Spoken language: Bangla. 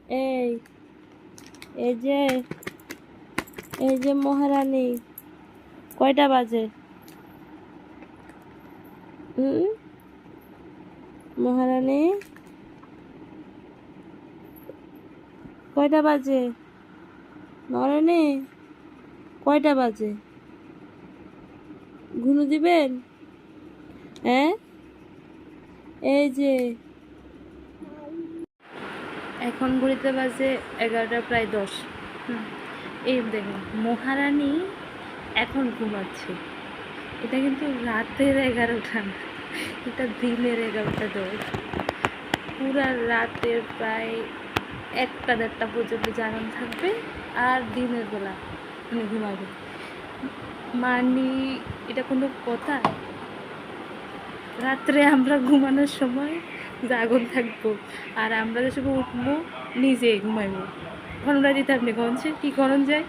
এই এই যে এই যে মহারানী, কয়টা বাজে? মহারানী, কয়টা বাজে? মহারানী, কয়টা বাজে? ঘুনু দিবেন? হ্যাঁ, এই যে এখন ঘড়িতে বাজে 11টা প্রায় 10। এই দেখুন মহারানী এখন ঘুমাচ্ছে। এটা কিন্তু রাতের 11টা না, এটা দিনের 11টা 10। পুরা রাতের প্রায় 1টা 1:30 পর্যন্ত জাগান থাকবে, আর দিনের বেলা উনি ঘুমাবে। মানে এটা কোনো কথা? রাত্রে আমরা ঘুমানোর সময় জাগন থাকবো, আর আমরা যে সময় উঠবো নিজে ঘুমাইবো। এখন ওরা দিতে আপনি কখন কি করণ যায়?